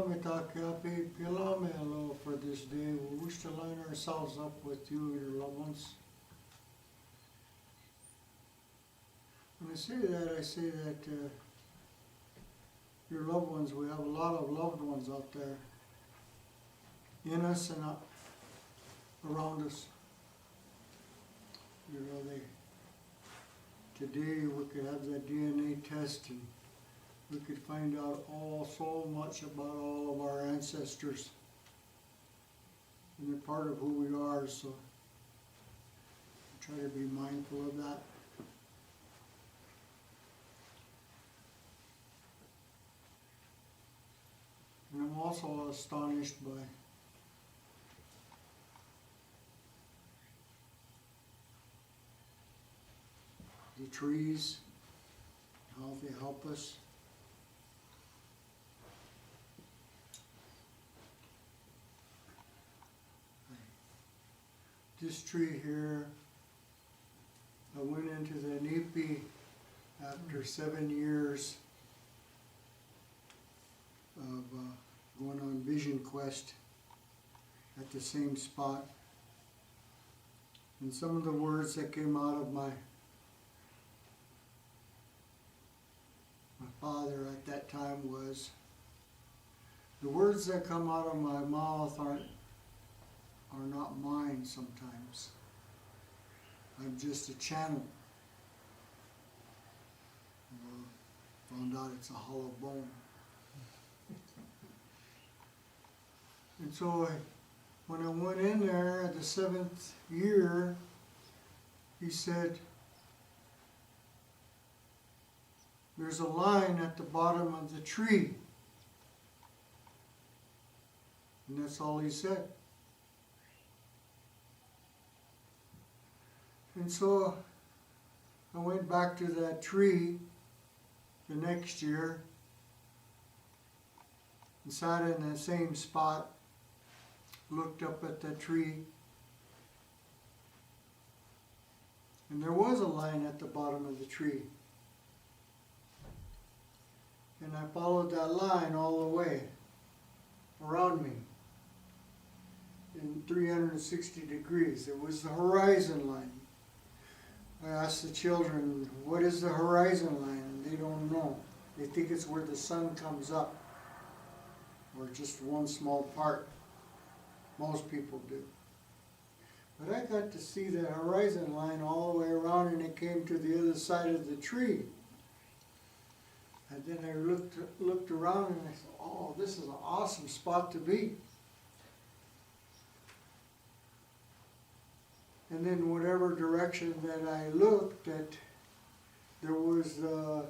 Kamitakapi Pilamelo for this day. We wish to line ourselves up with you, your loved ones. When I say that your loved ones, we have a lot of loved ones out there in us and around us. You know, today we could have that DNA test and we could find out so much about all of our ancestors. And they're part of who we are, so try to be mindful of that. And I'm also astonished by the trees, how they help us. This tree here, I went into the Inipi after 7 years of going on vision quest at the same spot. And some of the words that came out of my father at that time was, the words that come out of my mouth are not mine sometimes. I'm just a channel. Found out it's a hollow bone. And so when I went in there at the 7th year, he said, there's a line at the bottom of the tree. And that's all he said. And so I went back to that tree the next year and sat in the same spot, looked up at the tree, and there was a line at the bottom of the tree. And I followed that line all the way around me in 360 degrees. It was the horizon line. I asked the children, what is the horizon line? And they don't know. They think it's where the sun comes up, or just one small part. Most people do. But I got to see the horizon line all the way around, and it came to the other side of the tree. And then I looked around and I said, oh, this is an awesome spot to be. And then whatever direction that I looked at, there was the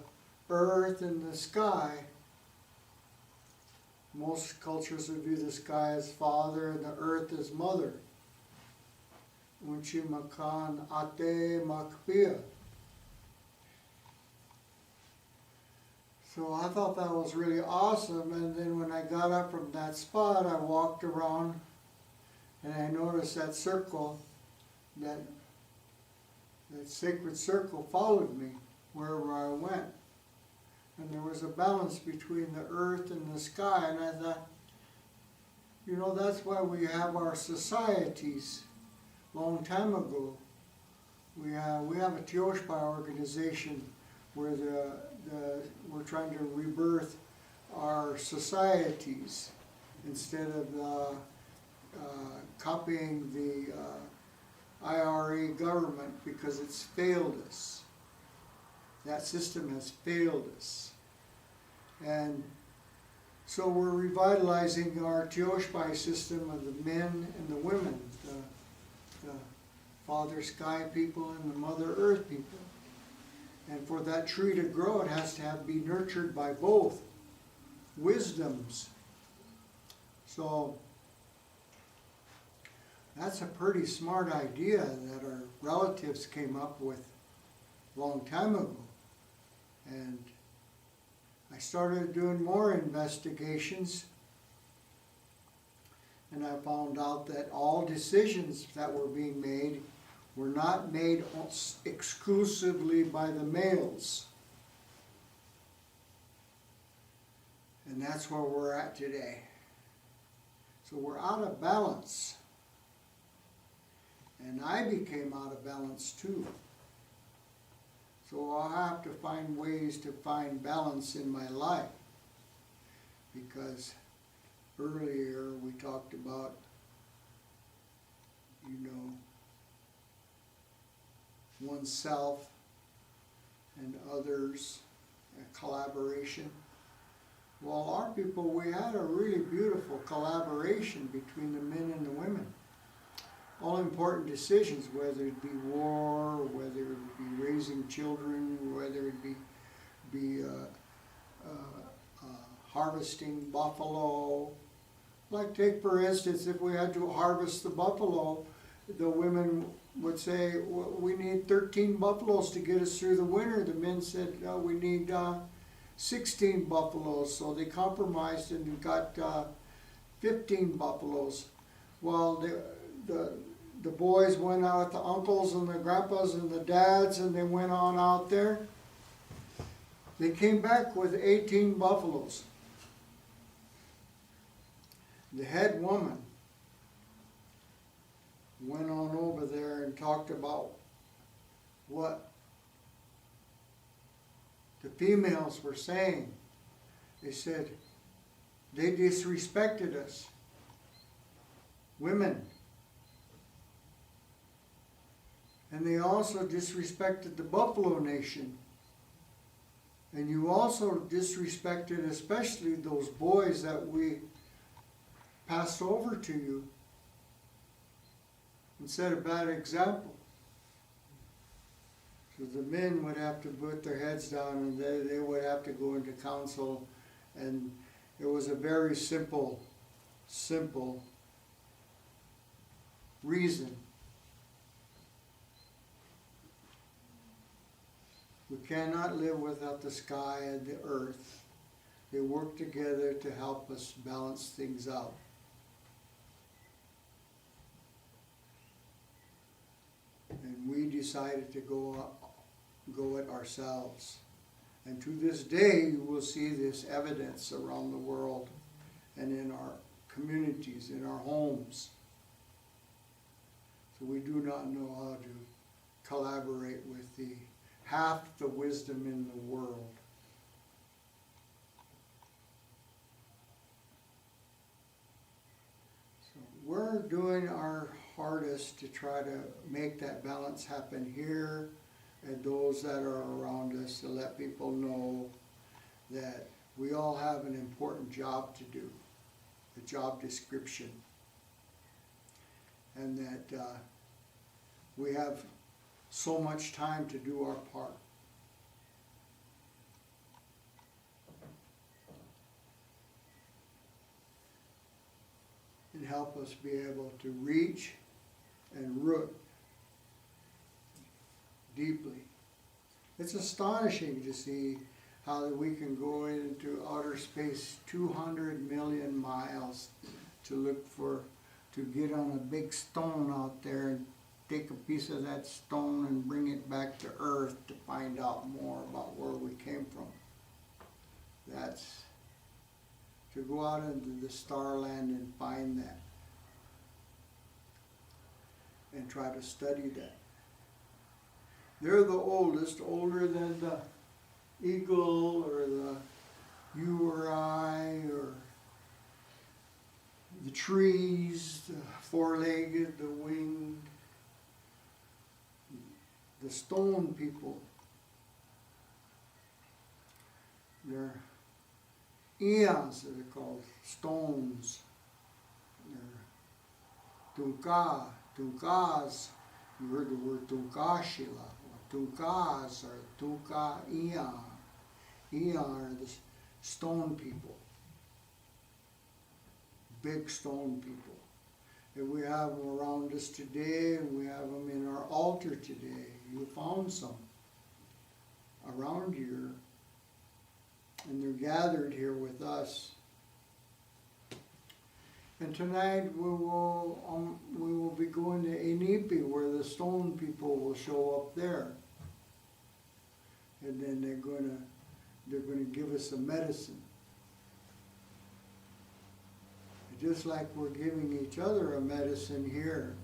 earth and the sky. Most cultures would view the sky as father and the earth as mother. Unchi makan ate makpia. So I thought that was really awesome, and then when I got up from that spot, I walked around and I noticed that circle, that sacred circle followed me wherever I went. And there was a balance between the earth and the sky, and I thought, you know, that's why we have our societies. Long time ago, we have a Tioshpa organization where we're trying to rebirth our societies instead of copying the IRA government, because it's failed us. That system has failed us. And so we're revitalizing our Tioshpai system of the men and the women, the Father Sky people and the Mother Earth people. And for that tree to grow, it has to be nurtured by both wisdoms. So that's a pretty smart idea that our relatives came up with a long time ago. And I started doing more investigations, and I found out that all decisions that were being made were not made exclusively by the males. And that's where we're at today. So we're out of balance. And I became out of balance too. So I'll have to find ways to find balance in my life. Because earlier we talked about, oneself and others, collaboration. Well, our people, we had a really beautiful collaboration between the men and the women. All important decisions, whether it be war, whether it be raising children, whether it be harvesting buffalo. Like take for instance, if we had to harvest the buffalo, the women would say, well, we need 13 buffaloes to get us through the winter. The men said, no, we need 16 buffaloes. So they compromised and got 15 buffaloes. Well, the boys went out with the uncles and the grandpas and the dads, and they went on out there. They came back with 18 buffaloes. The head woman went on over there and talked about what the females were saying. They said, they disrespected us. Women. And they also disrespected the Buffalo Nation. And you also disrespected especially those boys that we passed over to you and set a bad example. So the men would have to put their heads down and they would have to go into council, and it was a very simple reason. We cannot live without the sky and the earth. They work together to help us balance things out. And we decided to go it ourselves. And to this day, you will see this evidence around the world and in our communities, in our homes. So we do not know how to collaborate with the half the wisdom in the world. So we're doing our hardest to try to make that balance happen here, and those that are around us, to let people know that we all have an important job to do, a job description, and that we have so much time to do our part. And help us be able to reach and root deeply. It's astonishing to see how that we can go into outer space 200 million miles to get on a big stone out there and take a piece of that stone and bring it back to Earth to find out more about where we came from. That's to go out into the starland and find that and try to study that. They're the oldest, older than the eagle or the you or I or the trees, the four-legged, the winged, the stone people. They're eons, that are called stones. They're tunkas. You heard the word tunkashila. Tunkas or tunka eon. Eon are the stone people. Big stone people. And we have them around us today, and we have them in our altar today. You found some around here, and they're gathered here with us. And tonight we will be going to Inipi, where the stone people will show up there, and then they're going to give us some medicine. just like we're giving each other a medicine here,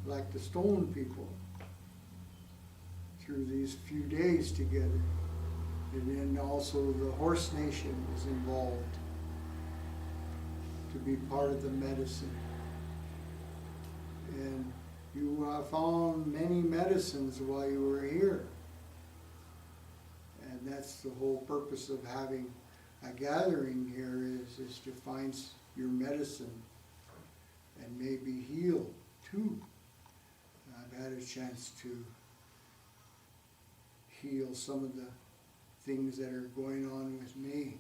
like the stone people, through these few days together. And then also the horse nation is involved to be part of the medicine. And you found many medicines while you were here. And that's the whole purpose of having a gathering here is to find your medicine and maybe heal too. I've had a chance to heal some of the things that are going on with me.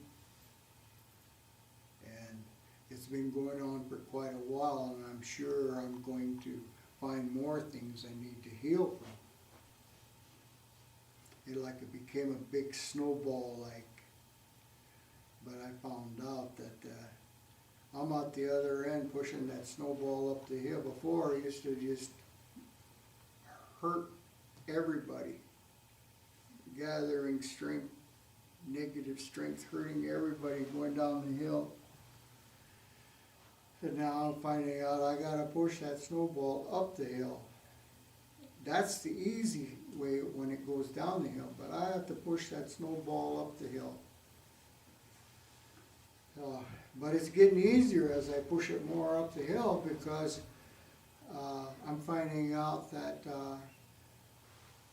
And it's been going on for quite a while, and I'm sure I'm going to find more things I need to heal from. It became a big snowball but I found out that I'm at the other end pushing that snowball up the hill. Before, I used to just hurt everybody, gathering strength, negative strength, hurting everybody going down the hill. And now I'm finding out I gotta push that snowball up the hill. That's the easy way when it goes down the hill, but I have to push that snowball up the hill. But it's getting easier as I push it more up the hill because I'm finding out that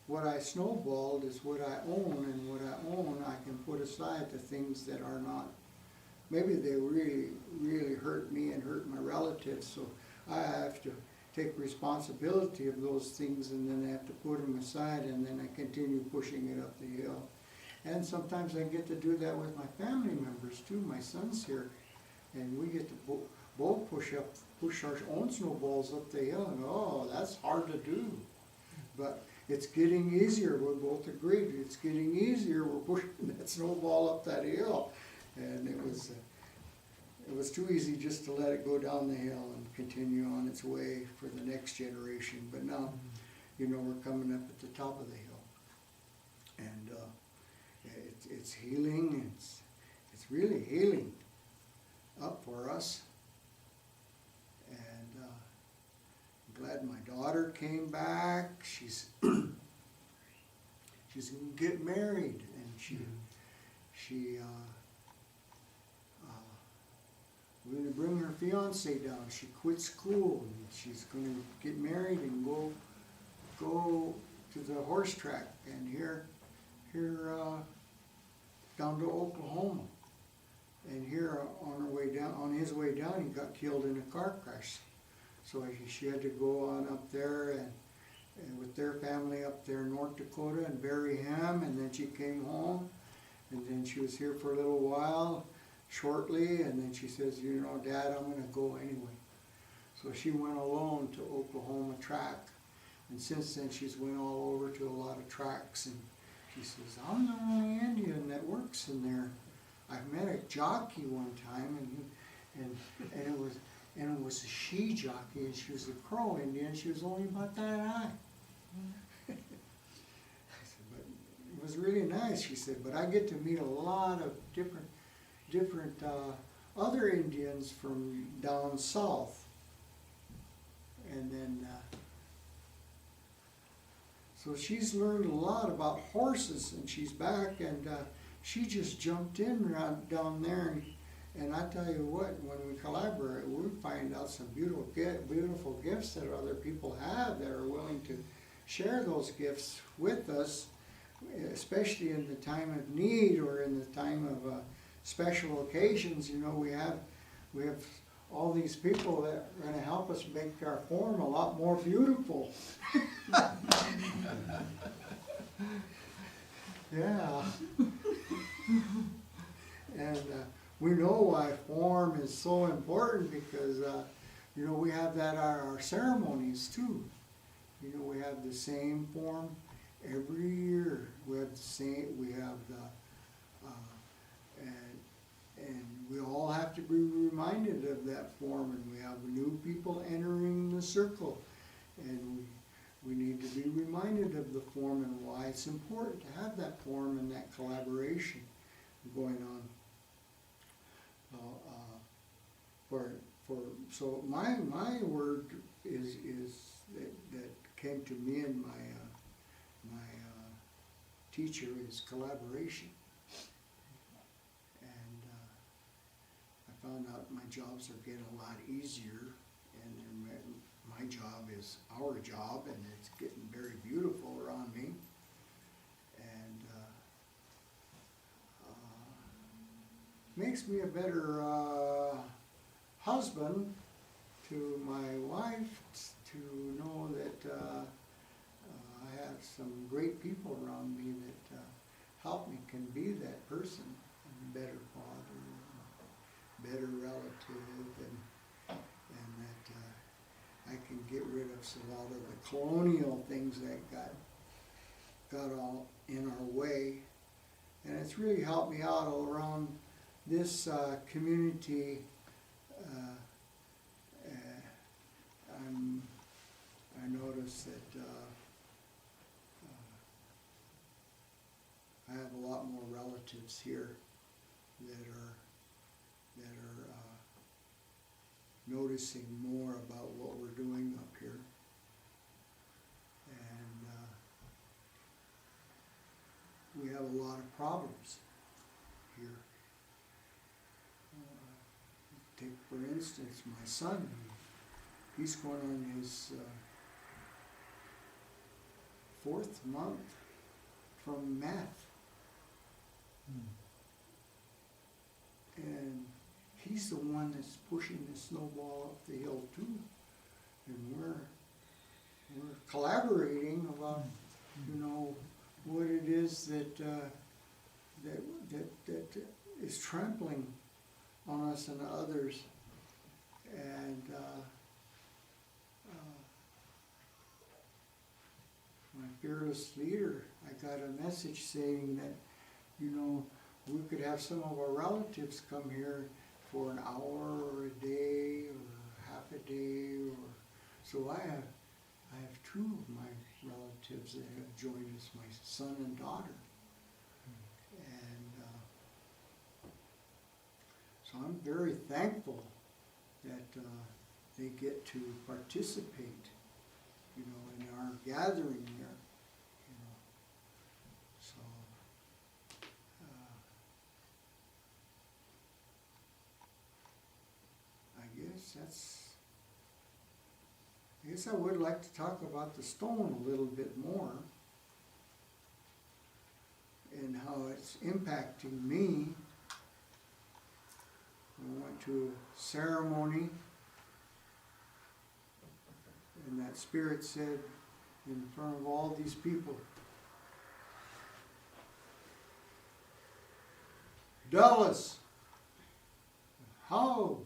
what I snowballed is what I own, and what I own I can put aside the things that are not. Maybe they really, really hurt me and hurt my relatives, so I have to take responsibility of those things, and then I have to put them aside, and then I continue pushing it up the hill. And sometimes I get to do that with my family members too. My son's here, and we get to both push our own snowballs up the hill, and oh, that's hard to do. But it's getting easier, we both agreed. It's getting easier, we're pushing that snowball up that hill. And it was too easy just to let it go down the hill and continue on its way for the next generation. But now, you know, we're coming up at the top of the hill. And it's healing, it's really healing up for us. And I'm glad my daughter came back. She's going to get married, and we're going to bring her fiance down. She quit school, and she's going to get married and go to the horse track, and here down to Oklahoma. And here on his way down, he got killed in a car crash. So she had to go on up there and with their family up there in North Dakota and bury him, and then she came home, and then she was here for a little while, shortly, and then she says, you know, Dad, I'm going to go anyway. So she went alone to Oklahoma track, and since then she's went all over to a lot of tracks, and she says, I'm the only Indian that works in there. I met a jockey one time, and it was a she jockey, and she was a Crow Indian. She was only about that high. I said, but it was really nice. She said, but I get to meet a lot of different other Indians from down south, and then so she's learned a lot about horses, and she's back, and she just jumped in right down there, and I tell you what, when we collaborate, we find out some beautiful gifts that other people have that are willing to share those gifts with us, especially in the time of need or in the time of special occasions. You know, we have all these people that are going to help us make our form a lot more beautiful. Yeah. And we know why form is so important, because you know, we have that at our ceremonies too. You know, we have the same form every year. We have the same. We have the and we all have to be reminded of that form, and we have new people entering the circle, and we need to be reminded of the form and why it's important to have that form and that collaboration going on for so my word is that came to me in my teacher is collaboration. And I found out my jobs are getting a lot easier, and my job is our job, and it's getting very beautiful around me. And makes me a better husband to my wife, to know that I have some great people around me that help me, can be that person, a better father, better relative, and that I can get rid of a lot of the colonial things that got all in our way. And it's really helped me out all around this community. I noticed that I have a lot more relatives here that are noticing more about what we're doing up here. And we have a lot of problems here. Take, for instance, my son. He's going on his 4th month from math. And he's the one that's pushing the snowball up the hill too. And we're collaborating about, what it is that is trampling on us and others. And my fearless leader, I got a message saying that, we could have some of our relatives come here for an hour or a day or half a day, or so I have 2 of my relatives that have joined us, my son and daughter. And so I'm very thankful that they get to participate, in our gathering here. So I guess I would like to talk about the stone a little bit more and how it's impacting me. I went to a ceremony, and that spirit said in front of all these people, Dallas, how?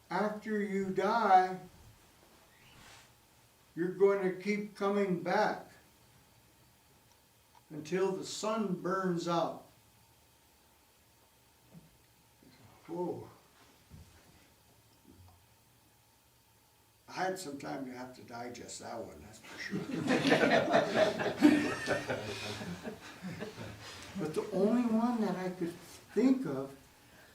After you die, you're going to keep coming back until the sun burns out. Whoa. I had some time to have to digest that one, that's for sure. But the only one that I could think of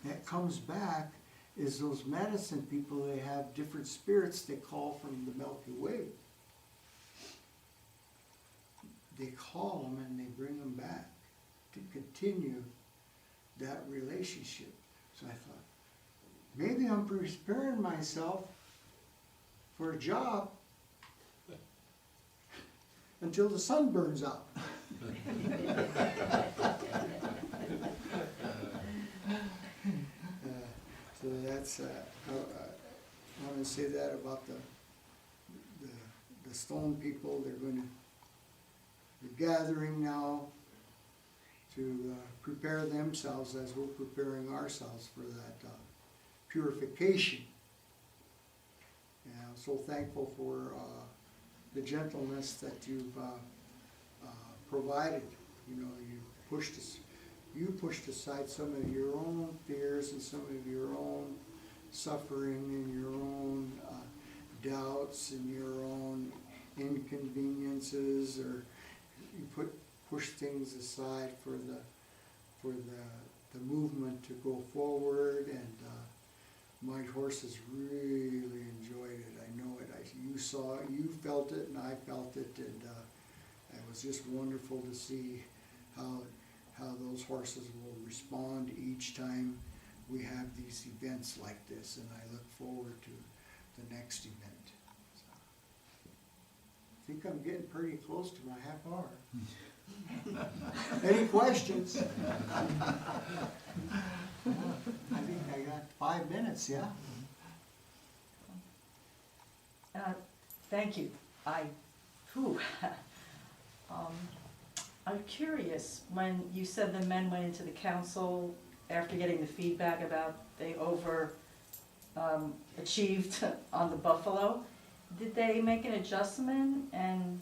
that comes back is those medicine people. They have different spirits they call from the Milky Way. They call them and they bring them back to continue that relationship. So I thought, maybe I'm preparing myself for a job until the sun burns out. So that's, I want to say that about the stone people. They're gathering now to prepare themselves as we're preparing ourselves for that purification. And I'm so thankful for the gentleness that you've provided. You pushed aside some of your own fears and some of your own suffering and your own doubts and your own inconveniences, or you push things aside for the the movement to go forward, and my horses really enjoyed it. I know it. You saw it, you felt it, and I felt it, and it was just wonderful to see how those horses will respond each time we have these events like this, and I look forward to the next event. So, I think I'm getting pretty close to my half hour. Any questions? I think I got 5 minutes, yeah? Thank you. I'm curious, when you said the men went into the council after getting the feedback about they achieved on the buffalo, did they make an adjustment and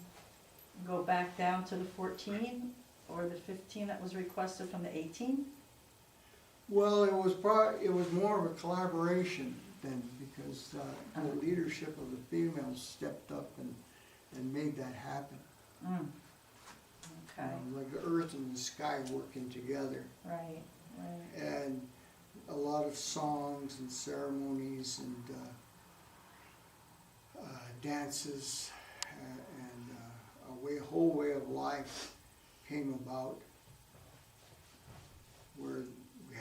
go back down to the 14 or the 15 that was requested from the 18? Well, it was more of a collaboration then, because the leadership of the females stepped up and made that happen. Okay. Like the earth and the sky working together. Right. And a lot of songs and ceremonies and dances and a whole way of life came about, where we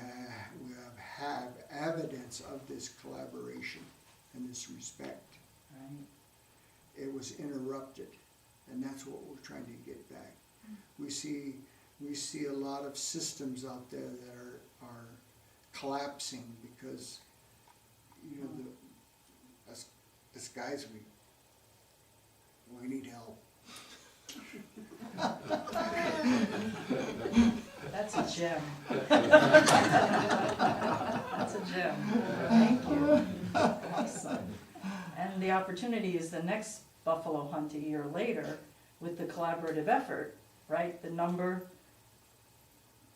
have evidence of this collaboration and this respect. Right. It was interrupted, and that's what we're trying to get back. We see a lot of systems out there that are collapsing because, you know, us guys, we need help. That's a gem. That's a gem. Thank you. Awesome. And the opportunity is the next buffalo hunt a year later with the collaborative effort, right? The number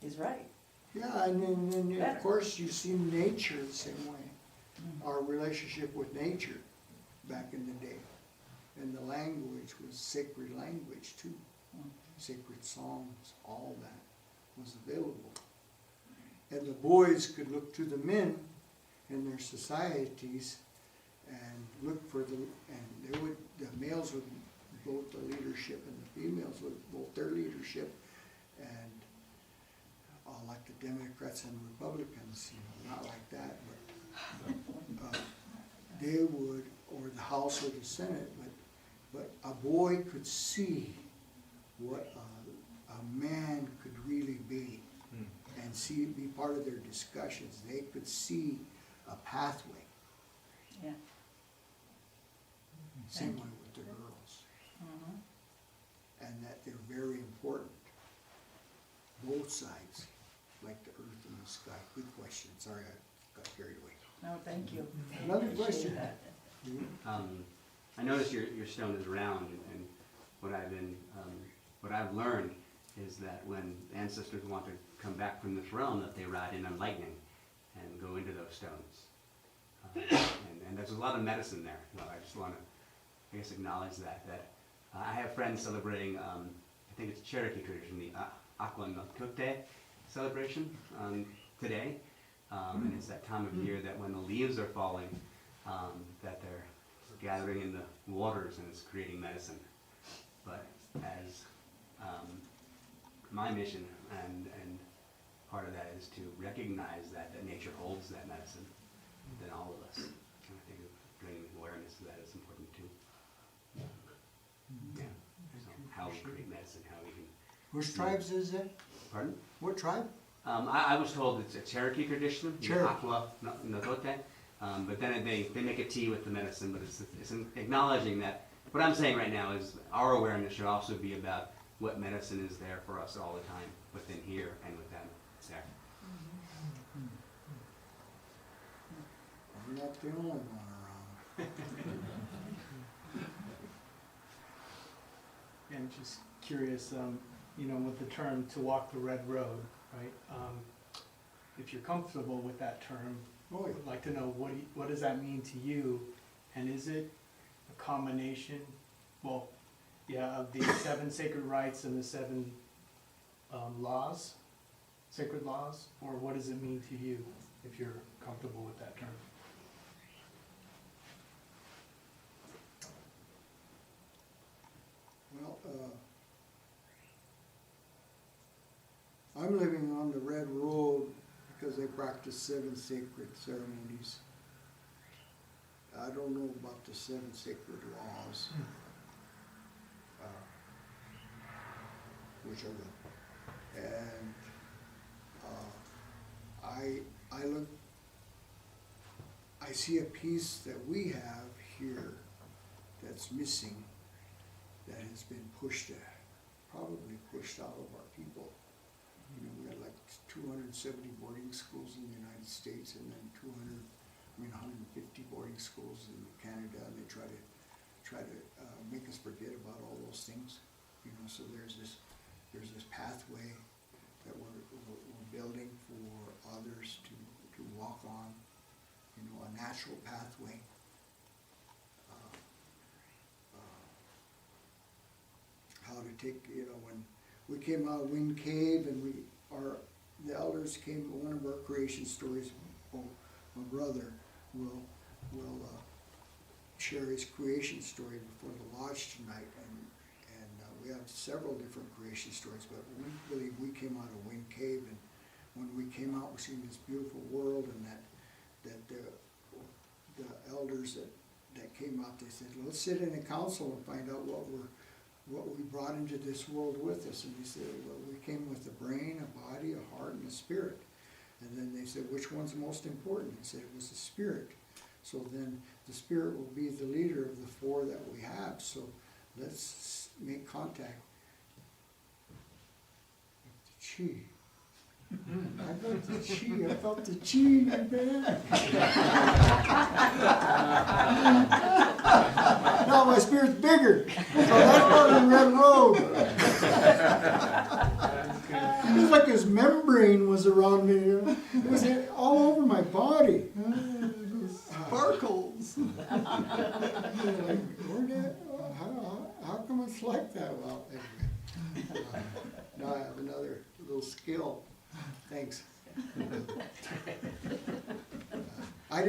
is right. Yeah, and then of course you see nature the same way. Our relationship with nature back in the day. And the language was sacred language too. Sacred songs, all that was available. And the boys could look to the men in their societies and look for the males would vote the leadership and the females would vote their leadership, and like the Democrats and Republicans, you know, not like that, but they would, or the House or the Senate, but a boy could see what a man could really be, and be part of their discussions. They could see a pathway. Yeah. Same way with the girls. And that they're very important. Both sides, like the earth and the sky. Good question. Sorry, I got carried away. No, thank you. Another question. I noticed your stone is round, and what I've learned is that when ancestors want to come back from this realm, that they ride in on lightning and go into those stones. And there's a lot of medicine there. Well, I just want to, I guess, acknowledge that I have friends celebrating, I think it's Cherokee tradition, the Aquanocote celebration today. And it's that time of year that when the leaves are falling, that they're gathering in the waters and it's creating medicine. But as my mission and part of that is to recognize that nature holds that medicine within all of us. And I think bringing awareness to that is important too. Yeah. So how we create medicine, how we can. Which tribes is it? Pardon? What tribe? I was told it's a Cherokee tradition, the Cherokee. Aquanocote. But then they make a tea with the medicine, but it's acknowledging that what I'm saying right now is our awareness should also be about what medicine is there for us all the time, within here and with them. It's there. I'm not the only one around. And just curious, you know, with the term "to walk the red road," right? If you're comfortable with that term, Oh, I'd like to know what does that mean to you, and is it a combination? Well, yeah, of the 7 sacred rites and the 7 laws. sacred laws, or what does it mean to you, if you're comfortable with that term? Well, I'm living on the Red Road because they practice 7 sacred ceremonies. I don't know about the 7 sacred laws, which I will. And I see a piece that we have here that's missing, that has been probably pushed out of our people. You know, we got like 270 boarding schools in the United States, and then 150 boarding schools in Canada, and they try to make us forget about all those things. You know, so there's this pathway that we're building for others to walk on. You know, a natural pathway. How to take, you know, when we came out of Wind Cave and the elders came, one of our creation stories, my brother will share his creation story before the lodge tonight, and we have several different creation stories, but we believe we came out of Wind Cave, and when we came out, we seen this beautiful world, and that the elders that came out, they said, let's sit in a council and find out what we brought into this world with us. And they said, well, we came with a brain, a body, a heart, and a spirit. And then they said, which one's most important? They said it was the spirit. So then the spirit will be the leader of the 4 that we have. So let's make contact with the chi. I got the chi. I felt the chi in my bed. Now my spirit's bigger. So that's part of the Red Road. It was like this membrane was around me. You know? It was all over my body. Sparkles. Like, how come it's like that? Well, anyway. Now I have another little skill. Thanks. I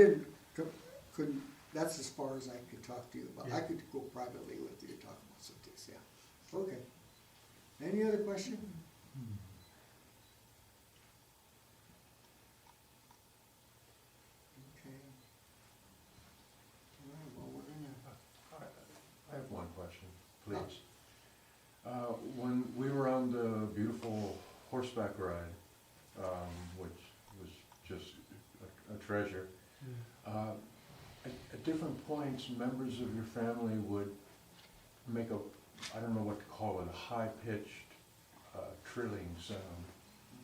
couldn't, that's as far as I could talk to you about. I could go privately with you to talk about some things, yeah. Okay. Any other question? Okay. All right, well, we're gonna... I have one question, please. When we were on the beautiful horseback ride, which was just a treasure, at different points, members of your family would make I don't know what to call it, a high-pitched trilling sound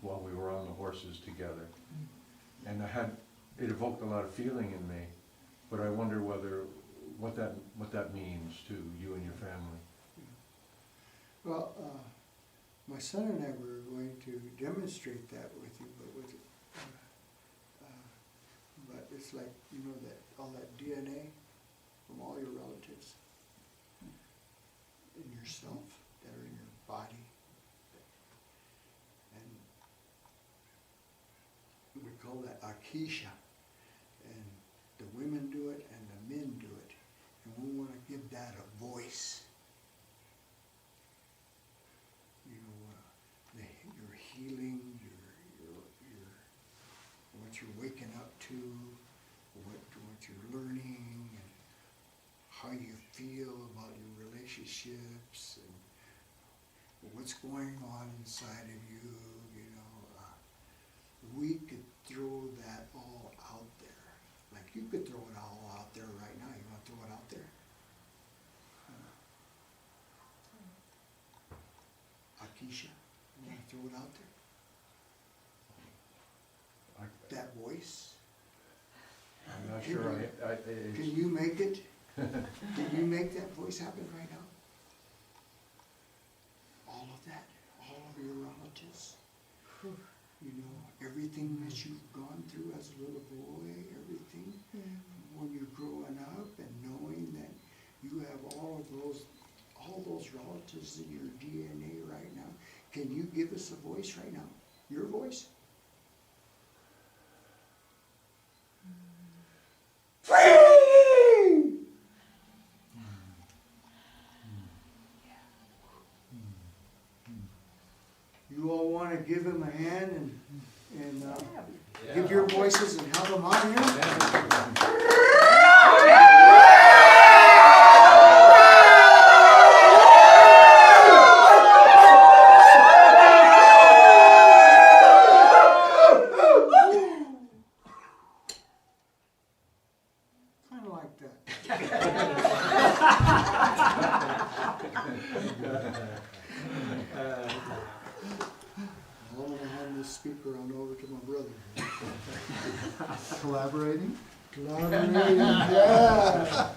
while we were on the horses together. And it evoked a lot of feeling in me, but I wonder what that means to you and your family. Well, my son and I were going to demonstrate that with you, but it's like, you know, that all that DNA from all your relatives in yourself that are in your body, and we call that akisha, and the women do it and the men do it, and we want to give that a voice. Your healing, what you're waking up to, what you're learning, and how you feel about your relationships, and what's going on inside of you. You know, we could throw that all out there. Like you could throw it all out there right now. You want to throw it out there? Akisha. Throw it out there. That voice. I'm not sure. Can you make it? Can you make that voice happen right now? All of that, all of your relatives. You know, everything that you've gone through as a little boy, everything. When you're growing up and knowing that you have all those relatives in your DNA right now. Can you give us a voice right now? Your voice. Free! You all want to give him a hand and give your voices and help him out here? Kind of like that. I'm going to hand this speaker on over to my brother. Collaborating? Collaborating, yeah.